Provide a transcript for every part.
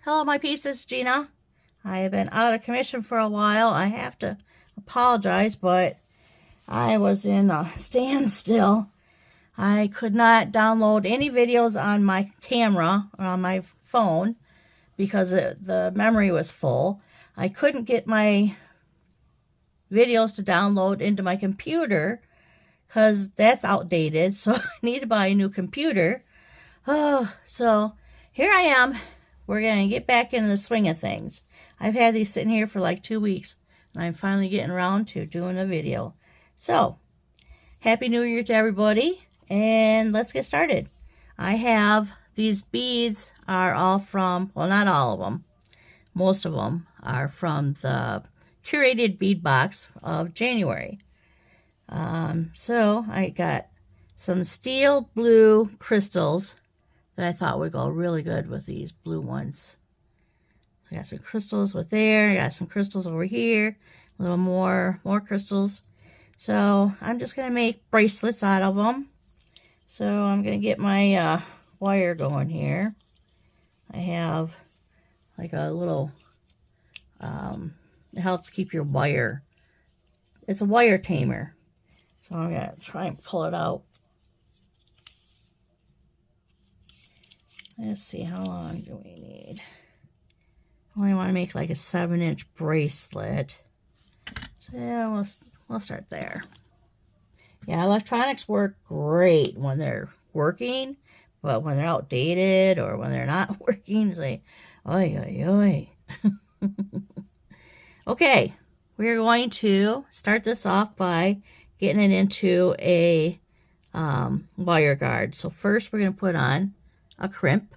Hello, my peeps, it's Gina. I have been out of commission for a while. I have to apologize, but I was in a standstill. I could not download any videos on my camera, or on my phone, because the memory was full. I couldn't get my videos to download into my computer, because that's outdated, so I need to buy a new computer. Oh, so here I am. We're going to get back into the swing of things. I've had these sitting here for like 2 weeks, and I'm finally getting around to doing a video. So, Happy New Year to everybody, and let's get started. I have these beads are all from, well, not all of them. Most of them are from the Curated Bead Box of January. So, I got some steel blue crystals that I thought would go really good with these blue ones. So I got some crystals with there, I got some crystals over here, a little more crystals. So I'm just going to make bracelets out of them. So I'm going to get my wire going here. I have like a little, it helps keep your wire. It's a wire tamer. So I'm going to try and pull it out. Let's see, how long do we need? I only want to make like a 7-inch bracelet. So yeah, we'll start there. Yeah, electronics work great when they're working, but when they're outdated or when they're not working, it's like, oi, oi, oi. Okay, we're going to start this off by getting it into a wire guard. So first we're going to put on a crimp.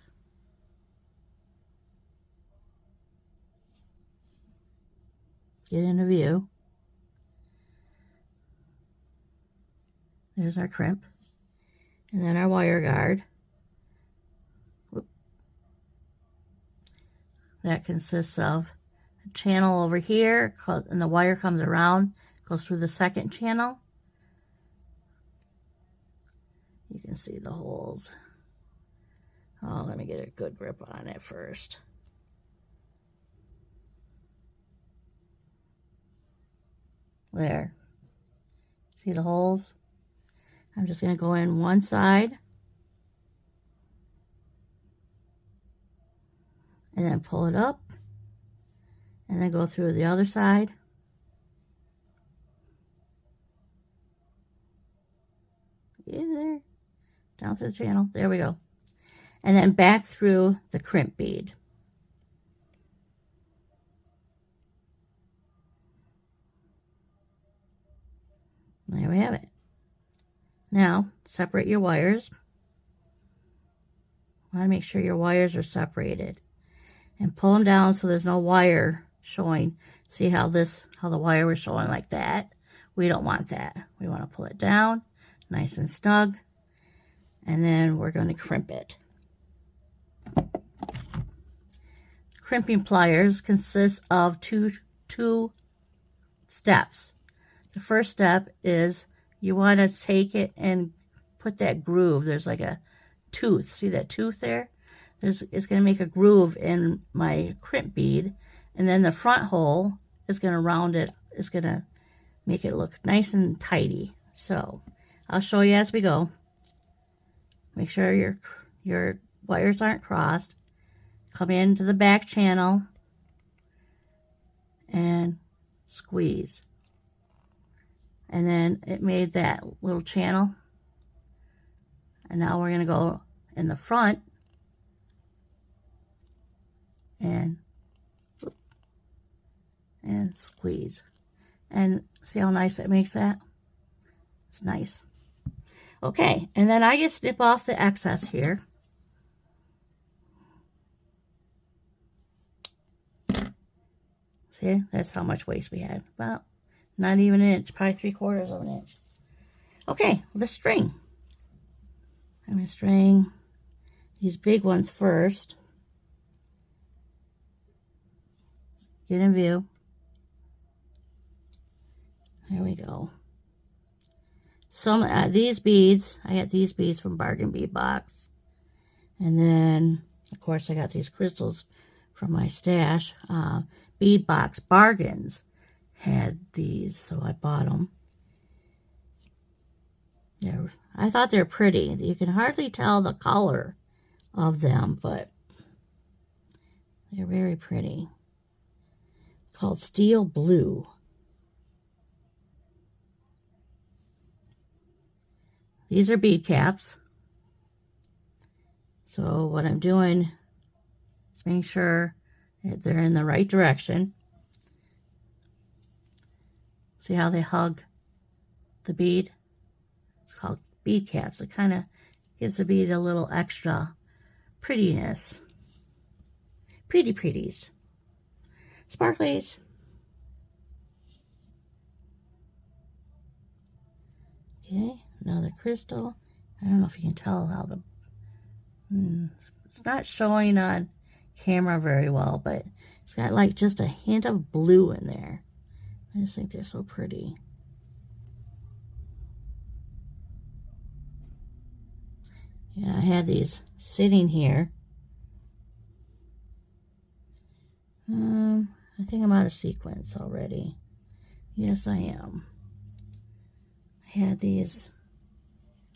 Get into view. There's our crimp. And then our wire guard. Whoop. That consists of a channel over here, and the wire comes around, goes through the second channel. You can see the holes. Oh, let me get a good grip on it first. There. See the holes? I'm just going to go in one side. And then pull it up. And then go through the other side. In there. Down through the channel. There we go. And then back through the crimp bead. There we have it. Now, separate your wires. Want to make sure your wires are separated. And pull them down so there's no wire showing. See how the wire was showing like that? We don't want that. We want to pull it down, nice and snug. And then we're going to crimp it. Crimping pliers consists of two steps. The first step is you want to take it and put that groove. There's like a tooth. See that tooth there? It's going to make a groove in my crimp bead, and then the front hole is going to round it. It's going to make it look nice and tidy. So I'll show you as we go. Make sure your wires aren't crossed. Come into the back channel and squeeze. And then it made that little channel. And now we're going to go in the front and squeeze. And see how nice it makes that? It's nice. Okay, and then I just snip off the excess here. See, that's how much waste we had. About not even an inch, probably 3/4 of an inch. Okay, the string. I'm going to string these big ones first. Get in view. There we go. Some these beads, I got these beads from Bargain Bead Box. And then, of course, I got these crystals from my stash. Bead Box Bargains had these, so I bought them. I thought they were pretty. You can hardly tell the color of them, but they're very pretty. Called Steel Blue. These are bead caps. So what I'm doing is making sure that they're in the right direction. See how they hug the bead? It's called bead caps. It kind of gives the bead a little extra prettiness. Pretties. Sparkleys. Okay, another crystal. I don't know if you can tell how the... it's not showing on camera very well, but it's got like just a hint of blue in there. I just think they're so pretty. Yeah, I had these sitting here. I think I'm out of sequence already. Yes, I am. I had these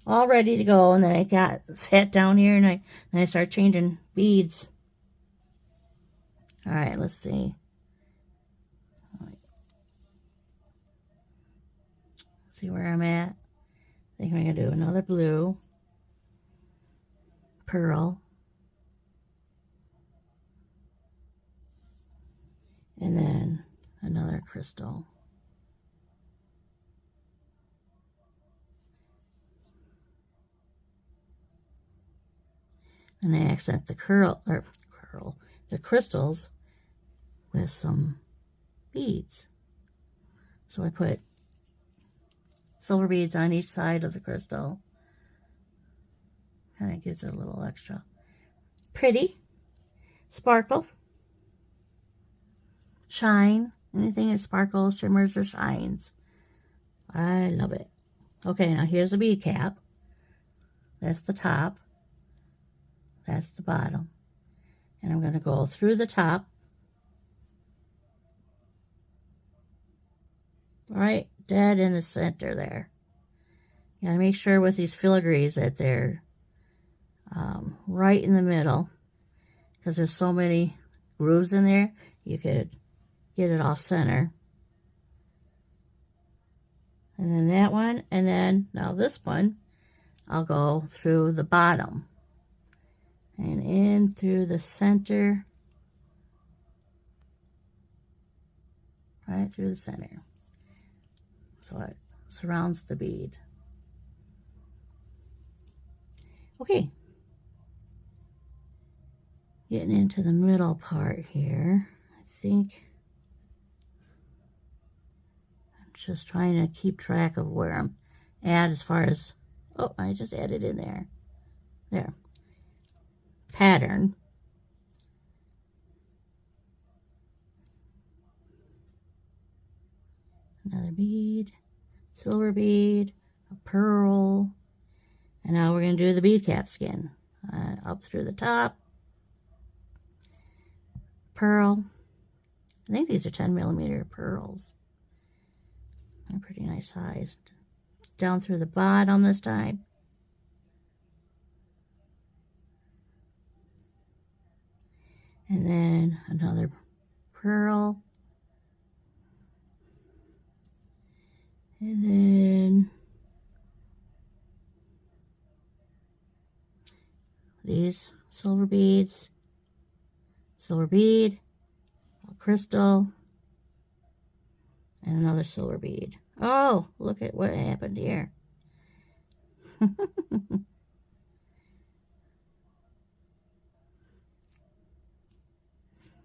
all ready to go, and then I sat down here, and I started changing beads. All right, let's see. See where I'm at. I think I'm gonna do another blue, pearl, and then another crystal. And I accent the the crystals with some beads. So I put silver beads on each side of the crystal. Kind of gives it a little extra pretty, sparkle, shine. Anything that sparkles, shimmers, or shines. I love it. Okay, now here's a bead cap. That's the top. That's the bottom. And I'm going to go through the top. Right dead in the center there. You got to make sure with these filigrees that they're right in the middle, because there's so many grooves in there, you could get it off center. And then that one, and then now this one, I'll go through the bottom and in through the center, right through the center. So it surrounds the bead. Okay. Getting into the middle part here. I think I'm just trying to keep track of where I'm at as far as, oh, I just added in there. There. Pattern. Another bead, silver bead, a pearl, and now we're going to do the bead caps again. Up through the top, pearl. I think these are 10mm pearls. They're pretty nice size. Down through the bottom this time. And then another pearl. And then these silver beads, silver bead, a crystal, and another silver bead. Oh, look at what happened here.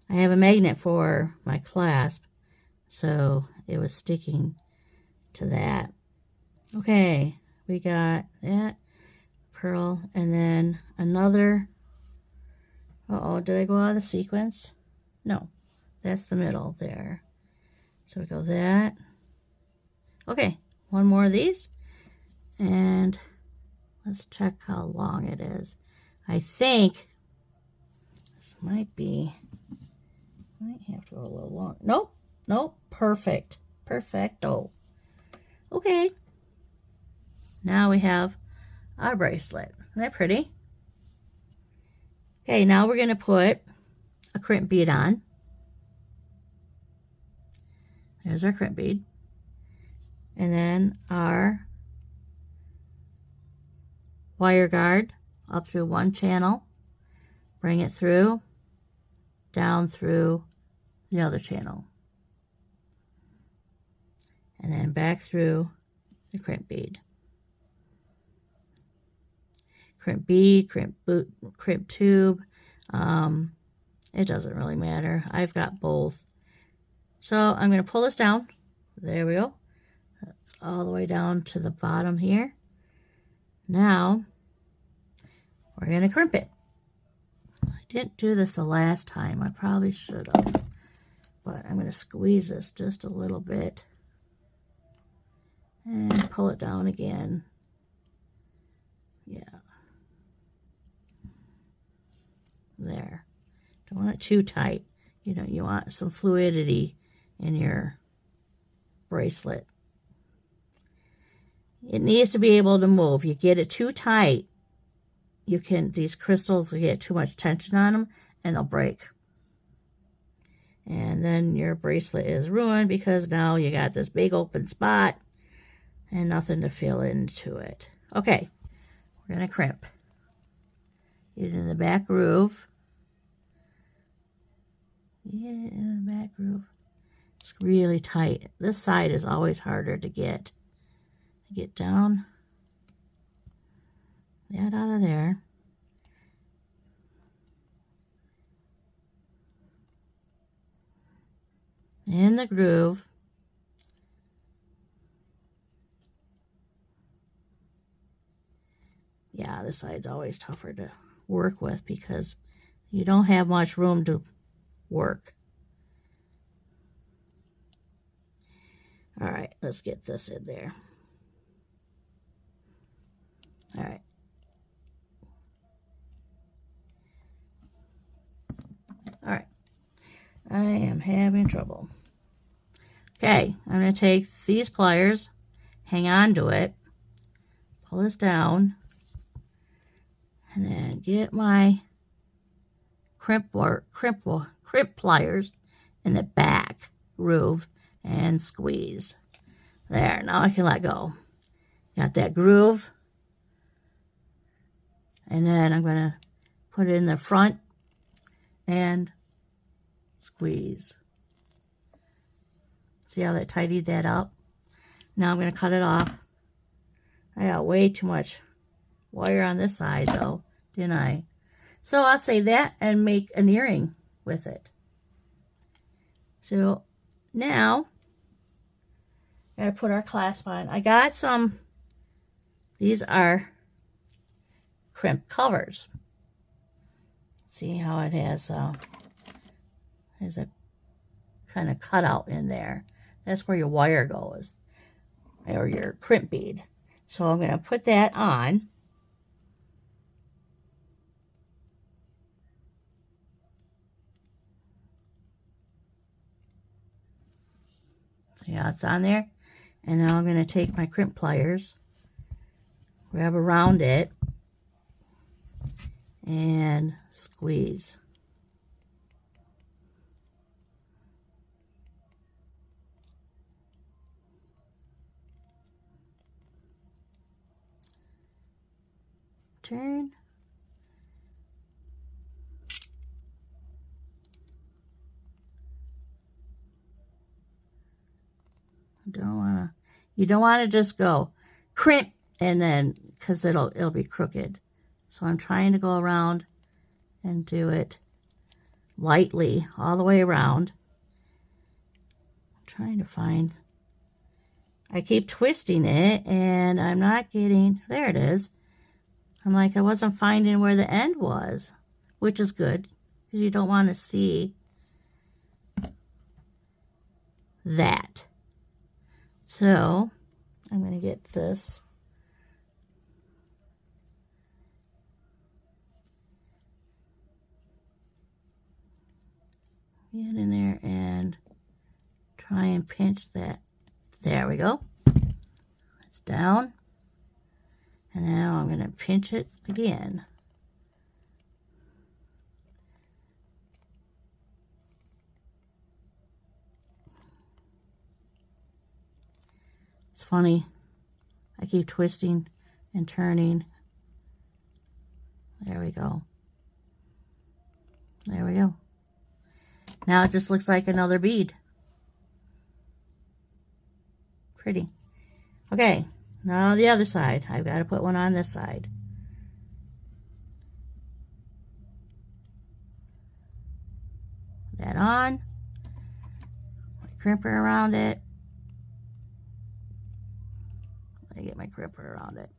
I have a magnet for my clasp, so it was sticking to that. Okay, we got that pearl, and then another. Uh-oh, did I go out of the sequence? No, that's the middle there. So we go that. Okay, one more of these, and let's check how long it is. I think this might be wrong. Nope. Nope. Perfect. Perfecto. Okay. Now we have our bracelet. Isn't that pretty? Okay, now we're going to put a crimp bead on. There's our crimp bead. And then our wire guard up through one channel. Bring it through, down through the other channel. And then back through the crimp bead. Crimp bead, crimp tube. It doesn't really matter. I've got both. So I'm going to pull this down. There we go. That's all the way down to the bottom here. Now we're going to crimp it. I didn't do this the last time. I probably should have. But I'm going to squeeze this just a little bit. And pull it down again. Yeah. There. Don't want it too tight. You know, you want some fluidity in your bracelet. It needs to be able to move. You get it too tight, these crystals will get too much tension on them and they'll break. And then your bracelet is ruined because now you got this big open spot and nothing to fill into it. Okay, we're going to crimp. Get it in the back groove. Get it in the back groove. It's really tight. This side is always harder to get. Get down. That out of there. In the groove. Yeah, this side's always tougher to work with because you don't have much room to work. All right, let's get this in there. All right. All right. I am having trouble. Okay, I'm going to take these pliers, hang on to it, pull this down, and then get my crimp pliers in the back groove and squeeze. There, now I can let go. Got that groove. And then I'm going to put it in the front and squeeze. See how that tidied that up? Now I'm going to cut it off. I got way too much wire on this side though, didn't I? So I'll save that and make an earring with it. So now I gotta put our clasp on. I got some, these are crimp covers. See how it has a kind of cutout in there. That's where your wire goes, or your crimp bead. So I'm going to put that on. See how it's on there? And now I'm going to take my crimp pliers, grab around it, and squeeze. Turn. You don't want to just go crimp and then, because it'll be crooked. So I'm trying to go around and do it lightly all the way around. I'm trying to find, I keep twisting it and I'm not getting, there it is. I'm like, I wasn't finding where the end was, which is good because you don't want to see that. So I'm going to get this. Get in there and try and pinch that. There we go. It's down. And now I'm going to pinch it again. It's funny. I keep twisting and turning. There we go. There we go. Now it just looks like another bead. Pretty. Okay, now the other side. I've got to put one on this side. Put that on. My crimper around it. Let me get my crimper around it.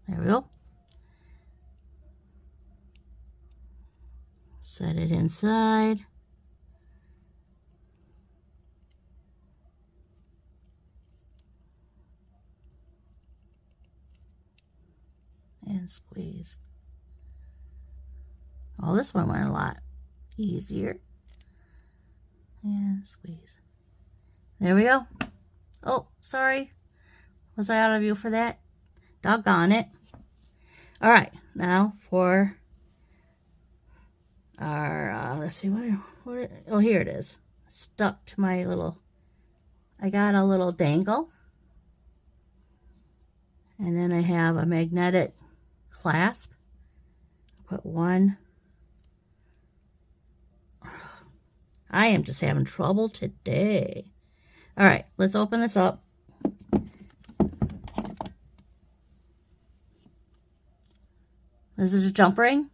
There we go. Set it inside. And squeeze. Oh, this one went a lot easier. And squeeze. There we go. Oh, sorry. Was I out of view for that? Doggone it. All right, now for our, let's see, oh, here it is. Stuck to my little, I got a little dangle. And then I have a magnetic clasp. Put one. I am just having trouble today. All right, let's open this up. This is a jump ring.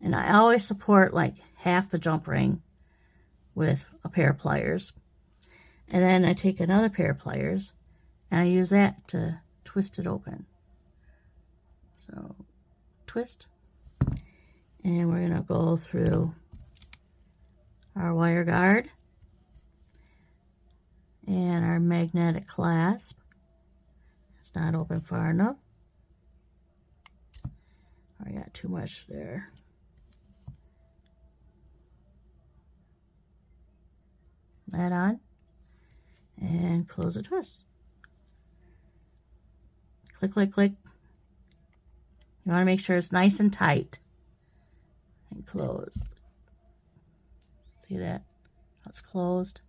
And I always support like half the jump ring with a pair of pliers. And then I take another pair of pliers and I use that to twist it open. So, twist. And we're going to go through our wire guard and our magnetic clasp. It's not open far enough. I got too much there. That on and close the twist. Click, click, click. You want to make sure it's nice and tight and closed. See that? It's closed.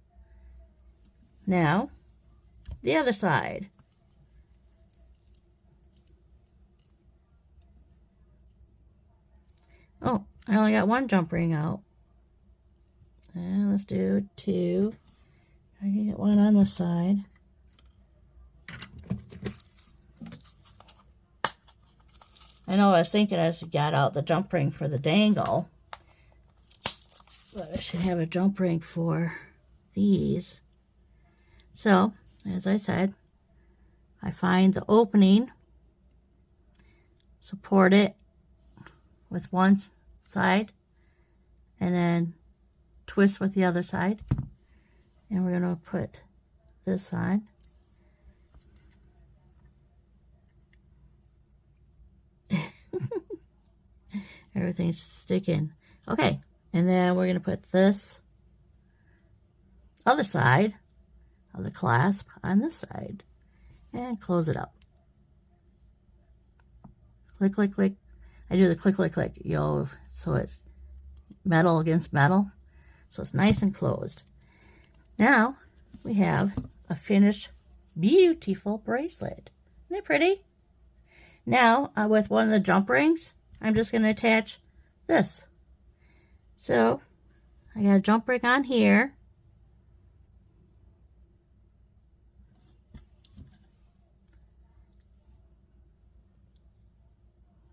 Now, the other side. Oh, I only got one jump ring out. And let's do two. I can get one on this side. I know I was thinking as I got out the jump ring for the dangle, but I should have a jump ring for these. So, as I said, I find the opening, support it with one side, and then twist with the other side. And we're going to put this on. Everything's sticking. Okay, and then we're going to put this other side of the clasp on this side and close it up. Click, click, click. I do the click, click, click, so it's metal against metal, so it's nice and closed. Now we have a finished, beautiful bracelet. Isn't it pretty? Now, with one of the jump rings, I'm just going to attach this. So, I got a jump ring on here.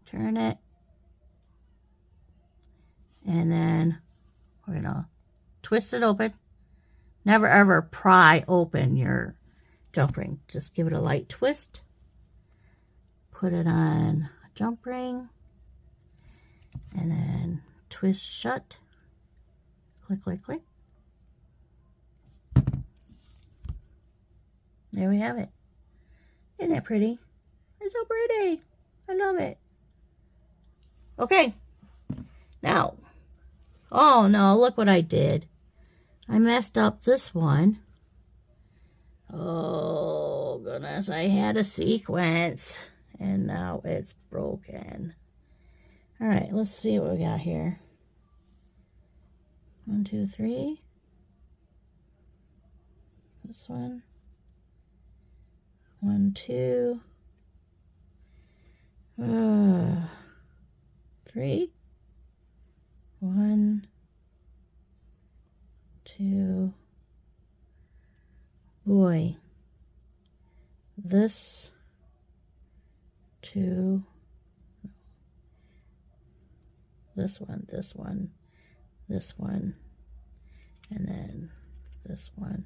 Turn it. And then we're going to twist it open. Never ever pry open your jump ring. Just give it a light twist. Put it on a jump ring. And then twist shut. Click, click, click. There we have it. Isn't that pretty? It's so pretty. I love it. Okay. Now, oh no, look what I did. I messed up this one. Oh goodness, I had a sequence and now it's broken. All right, let's see what we got here. 1, 2, 3. This one. 1, 2. 3. 1, 2. Boy, this 2. This one, this one, this one, and then this one.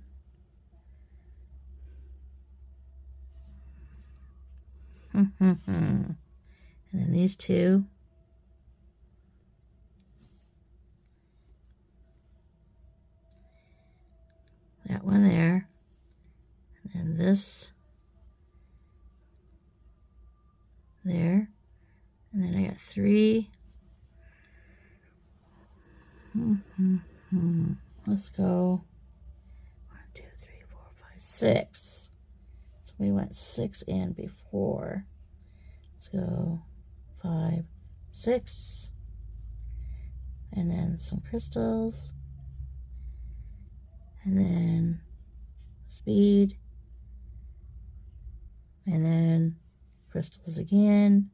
And then these 2. That one there. And this there. And then I got 3. Let's go 1, 2, 3, 4, 5, 6. So we went 6 in before. Let's go 5, 6, and then some crystals, and then speed, and then crystals again.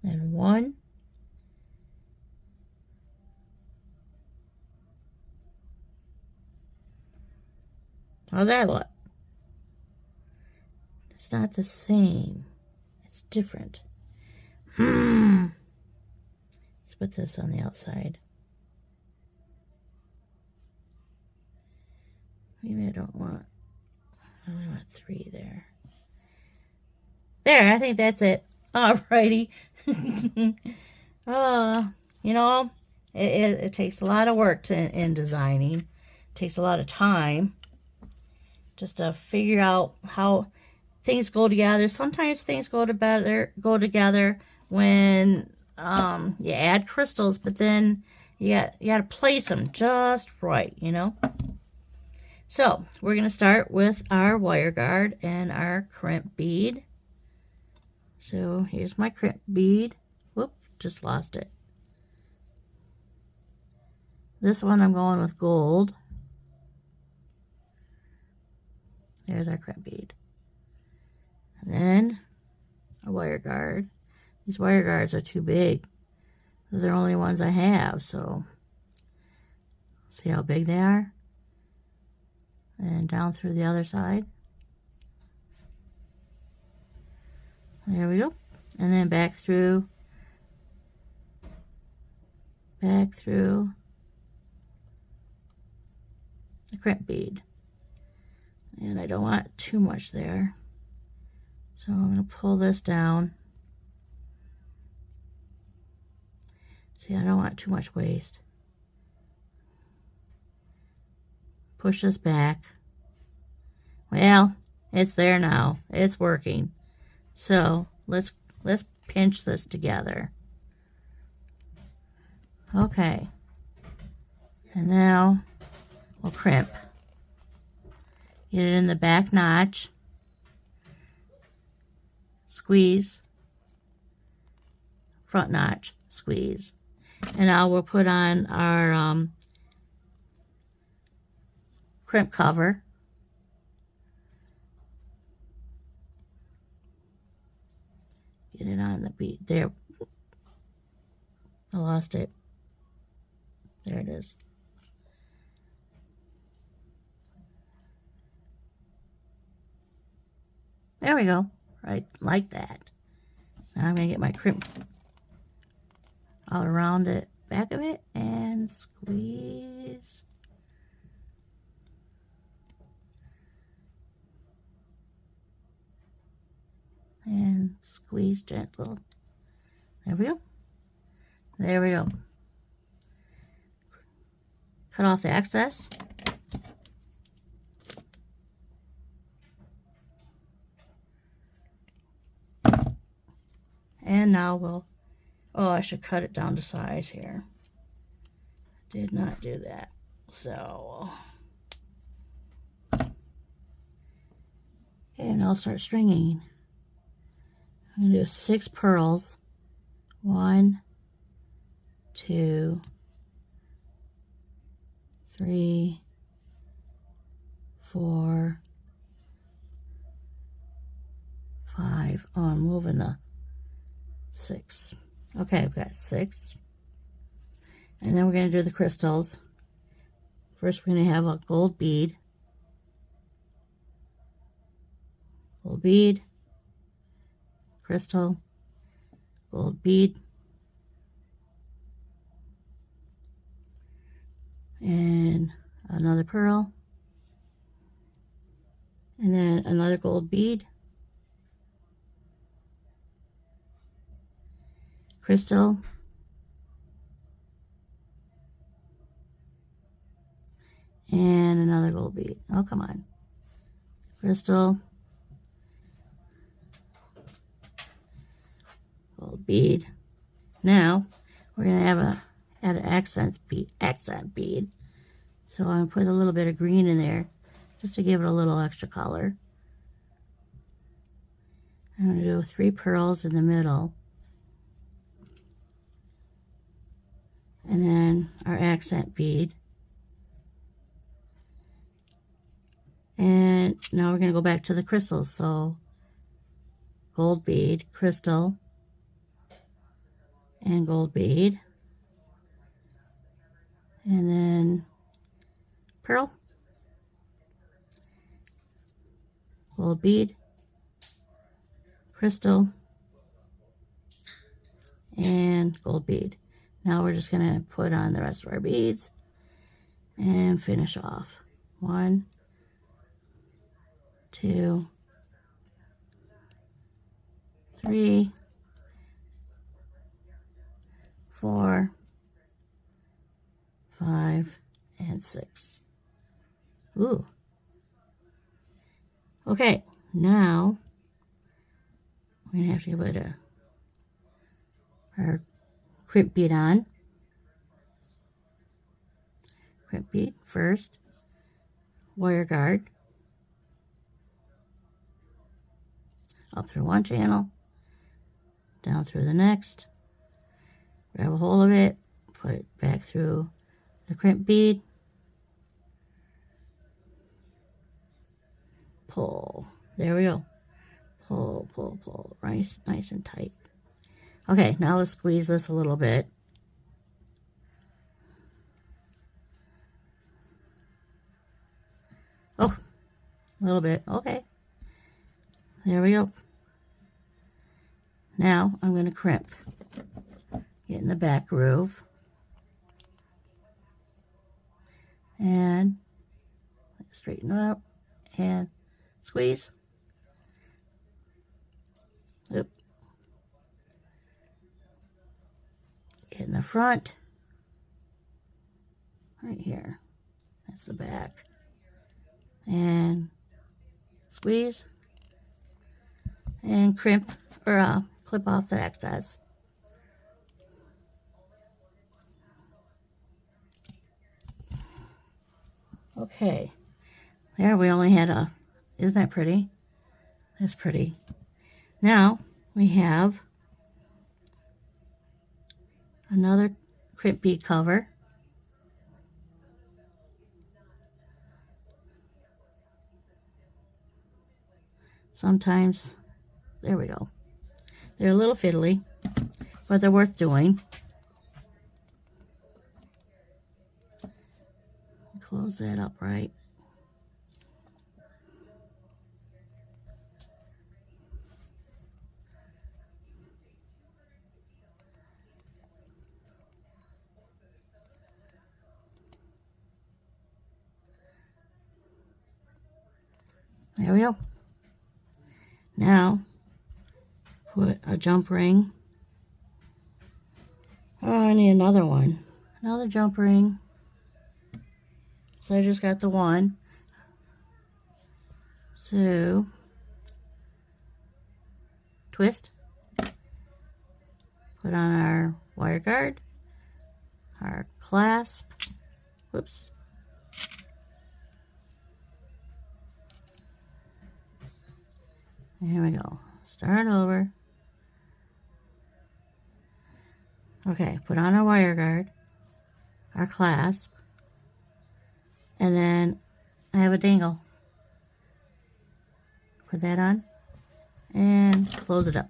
And 1. How's that look? It's not the same. It's different. Let's put this on the outside. Maybe I only want 3 there. There, I think that's it. Alrighty. You know, it takes a lot of work in designing. It takes a lot of time just to figure out how things go together. Sometimes things go together when you add crystals, but then you got to place them just right, you know. So we're going to start with our wire guard and our crimp bead. So here's my crimp bead. Whoop, just lost it. This one I'm going with gold. There's our crimp bead. And then a wire guard. These wire guards are too big. They're the only ones I have, so see how big they are? And down through the other side. There we go. And then back through the crimp bead. And I don't want too much there. So I'm going to pull this down. See, I don't want too much waste. Push this back. Well, it's there now. It's working. So let's pinch this together. Okay. And now we'll crimp. Get it in the back notch. Squeeze. Front notch. Squeeze. And now we'll put on our crimp cover. Get it on the bead. There. I lost it. There it is. There we go. Right, like that. Now I'm going to get my crimp all around the back of it and squeeze. And squeeze gentle. There we go. There we go. Cut off the excess. And now we'll, oh, I should cut it down to size here. Did not do that. So, okay, and I'll start stringing. I'm going to do 6 pearls. 1, 2, 3, 4, 5. Oh, I'm moving the 6. Okay, I've got 6. And then we're going to do the crystals. First, we're going to have a gold bead. Gold bead. Crystal. Gold bead. And another pearl. And then another gold bead. Crystal. And another gold bead. Oh, come on. Crystal. Gold bead. Now, we're going to add an accent bead. So I'm going to put a little bit of green in there just to give it a little extra color. I'm going to do 3 pearls in the middle. And then our accent bead. And now we're going to go back to the crystals. So gold bead, crystal, and gold bead. And then pearl, gold bead, crystal, and gold bead. Now we're just going to put on the rest of our beads and finish off. 1, 2, 3, 4, 5, and 6. Ooh. Okay, now we're going to have to put our crimp bead on. Crimp bead first. Wire guard. Up through one channel. Down through the next. Grab a hold of it. Put it back through the crimp bead. Pull. There we go. Pull, pull, pull. Nice and tight. Okay, now let's squeeze this a little bit. Oh, a little bit. Okay. There we go. Now I'm going to crimp. Get in the back groove. And straighten up and squeeze. Oop. Get in the front. Right here. That's the back. And squeeze. And crimp or clip off the excess. Okay, there we only had isn't that pretty? That's pretty. Now we have another crimp bead cover. Sometimes, there we go. They're a little fiddly, but they're worth doing. Close that up right. There we go. Now, put a jump ring. Oh, I need another one. Another jump ring. So I just got the one. So, twist. Put on our wire guard, our clasp, whoops. Here we go. Start over. Okay, put on our wire guard, our clasp, and then I have a dangle. Put that on and close it up.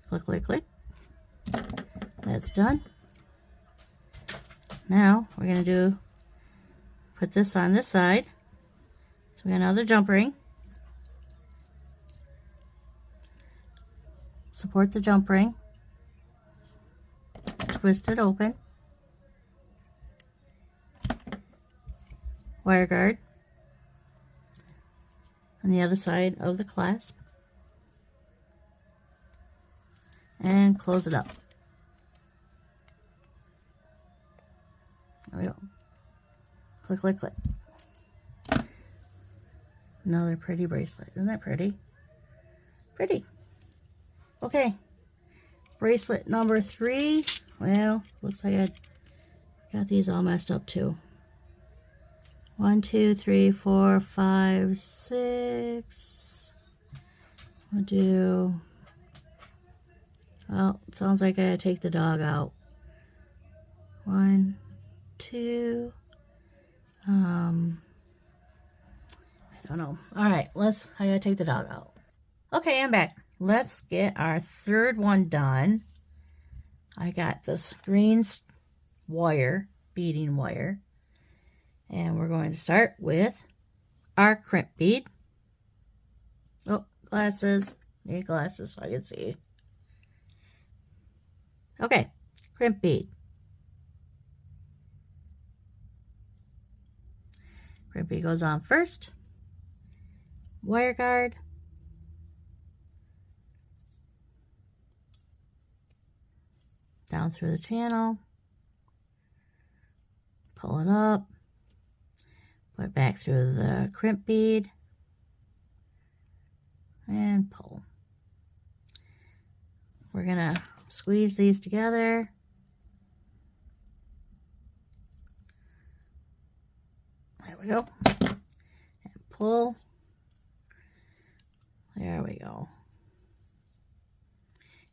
Click, click, click. That's done. Now we're going to put this on this side. So we got another jump ring. Support the jump ring. Twist it open. Wire guard on the other side of the clasp. And close it up. There we go. Click, click, click. Another pretty bracelet. Isn't that pretty? Pretty. Okay. Bracelet number 3. Well, looks like I got these all messed up too. 1, 2, 3, 4, 5, 6. I'll do... Well, it sounds like I gotta take the dog out. 1, 2. I don't know. Alright, I gotta take the dog out. Okay, I'm back. Let's get our third one done. I got this green wire, beading wire. And we're going to start with our crimp bead. Oh, glasses. Need glasses so I can see. Okay, crimp bead. Crimp bead goes on first. Wire guard. Down through the channel. Pull it up. Put it back through the crimp bead. And pull. We're going to squeeze these together. There we go. And pull. There we go.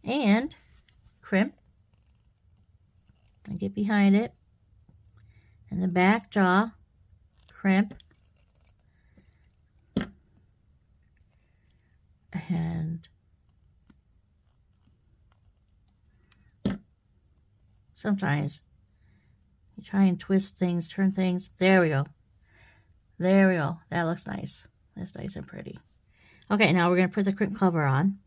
And crimp. And get behind it. And the back jaw. Crimp. And sometimes you try and twist things, turn things. There we go. There we go. That looks nice. That's nice and pretty. Okay, now we're going to put the crimp cover on.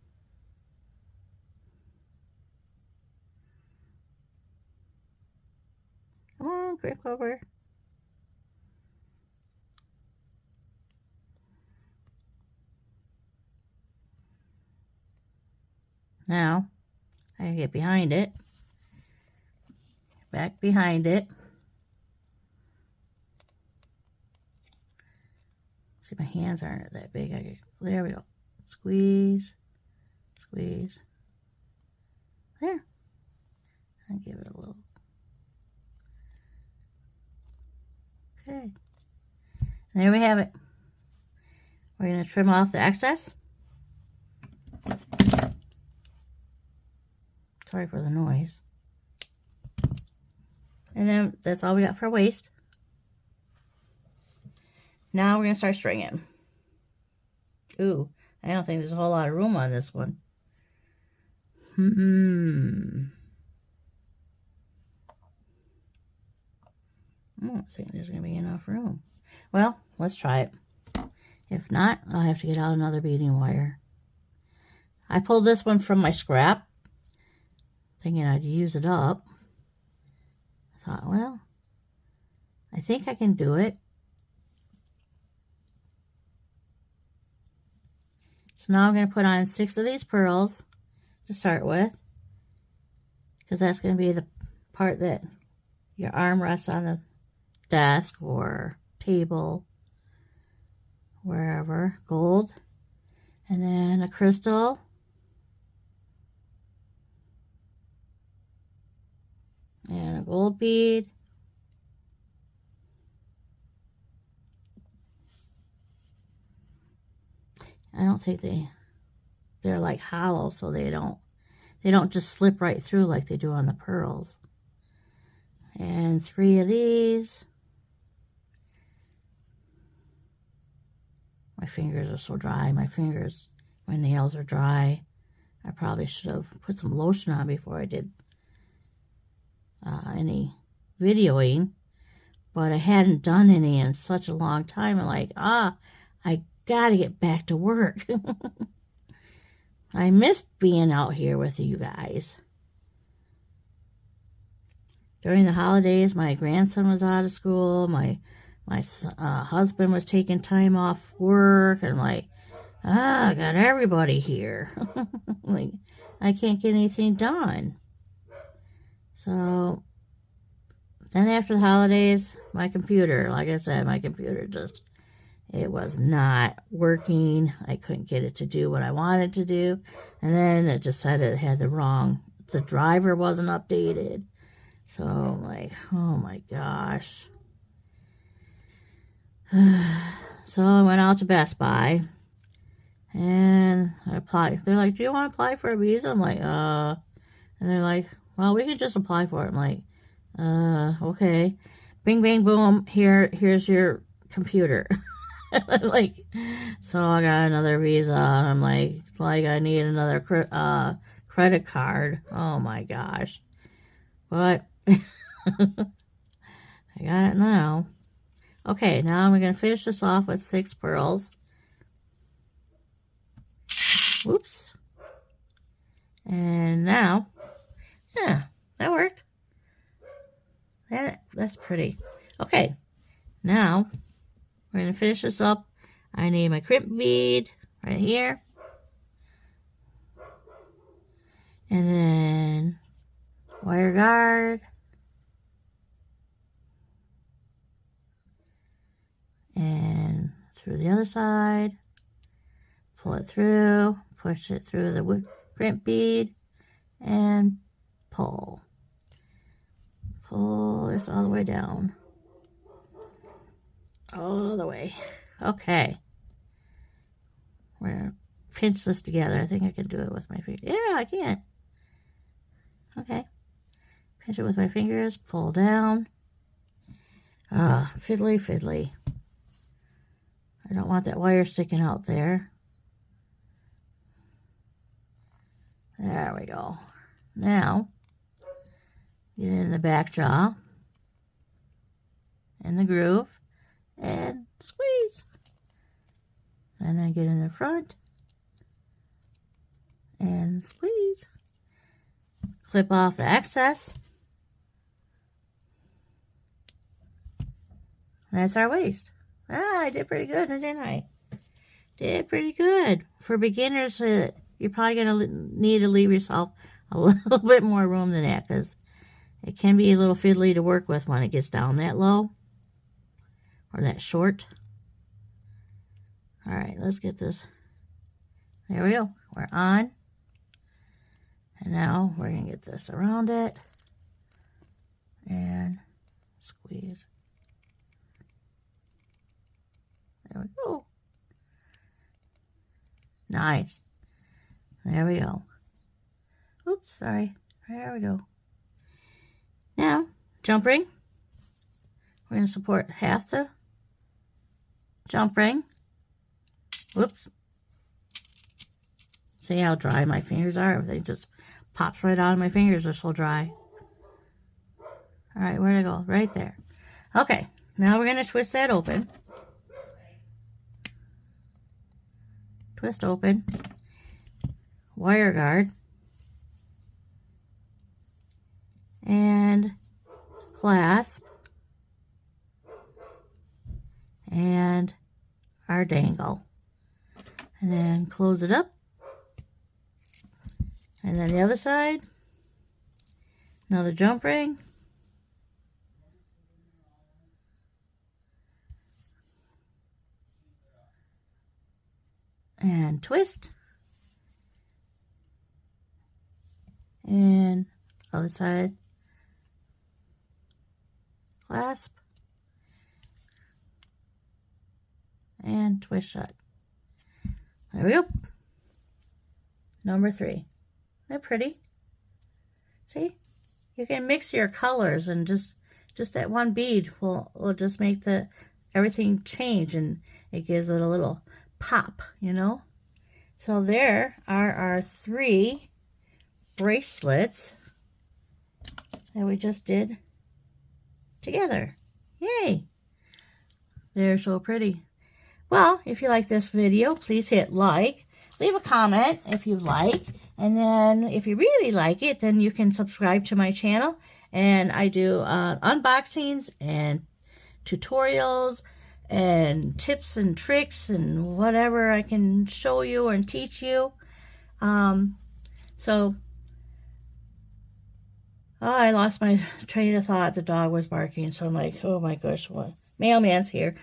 Come on, crimp cover. Now, I get behind it. Back behind it. See, my hands aren't that big. There we go. Squeeze, squeeze. There. I give it a little. Okay. There we have it. We're going to trim off the excess. Sorry for the noise. And then that's all we got for waist. Now we're going to start stringing. Ooh, I don't think there's a whole lot of room on this one. I don't think there's going to be enough room. Well, let's try it. If not, I'll have to get out another beading wire. I pulled this one from my scrap, thinking I'd use it up. I thought, well, I think I can do it. So now I'm going to put on 6 of these pearls to start with, because that's going to be the part that your arm rests on the desk or table, wherever. Gold, and then a crystal, And a gold bead. I don't think they're like hollow, so they don't just slip right through like they do on the pearls. And 3 of these. My fingers are so dry. My nails are dry. I probably should have put some lotion on before I did any videoing, but I hadn't done any in such a long time. I'm like, I gotta get back to work. I missed being out here with you guys. During the holidays, my grandson was out of school. My husband was taking time off work. And I'm like, I got everybody here. Like, I can't get anything done. So then after the holidays, my computer, like I said, my computer just, it was not working. I couldn't get it to do what I wanted to do. And then it just said it had the driver wasn't updated. So I'm like, oh my gosh. So I went out to Best Buy and I applied. They're like, do you want to apply for a visa? I'm like, and they're like, well, we can just apply for it. I'm like, okay. Bing, bang, boom. Here's your computer. Like, so I got another visa. I'm like I need another credit card. Oh my gosh. But I got it now. Okay, now I'm going to finish this off with 6 pearls. Whoops. And now, yeah, that worked. That's pretty. Okay, now we're going to finish this up. I need my crimp bead right here. And then wire guard. And through the other side, pull it through, push it through the crimp bead, and pull. Pull this all the way down. All the way. Okay. We're going to pinch this together. I think I can do it with my fingers. Yeah, I can. Okay. Pinch it with my fingers, pull down. Fiddly, fiddly. I don't want that wire sticking out there. There we go. Now, get in the back jaw, in the groove, and squeeze. And then get in the front, and squeeze. Clip off the excess. That's our waist. I did pretty good, didn't I? Did pretty good. For beginners, you're probably going to need to leave yourself a little bit more room than that, because it can be a little fiddly to work with when it gets down that low or that short. All right, let's get this. There we go. We're on. And now we're going to get this around it and squeeze. There we go. Nice. There we go. Oops, sorry. There we go. Now, jump ring. We're going to support half the jump ring. Whoops. See how dry my fingers are? Everything just pops right out of my fingers. They're so dry. All right, where'd I go? Right there. Okay, now we're going to twist that open. Twist open. Wire guard. And clasp. And our dangle. And then close it up. And then the other side. Another jump ring. And twist. And other side. clasp, and twist shut. There we go. Number 3. They're pretty. See? You can mix your colors, and just that one bead will just make everything change, and it gives it a little pop, you know? So there are our 3 bracelets that we just did together. Yay! They're so pretty. Well, if you like this video, please hit like, leave a comment if you like, and then if you really like it, then you can subscribe to my channel. And I do unboxings and tutorials and tips and tricks and whatever I can show you and teach you. So, I lost my train of thought. The dog was barking, so I'm like, oh my gosh, what? Mailman's here.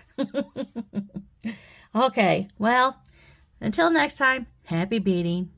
Okay, well, until next time, happy beading.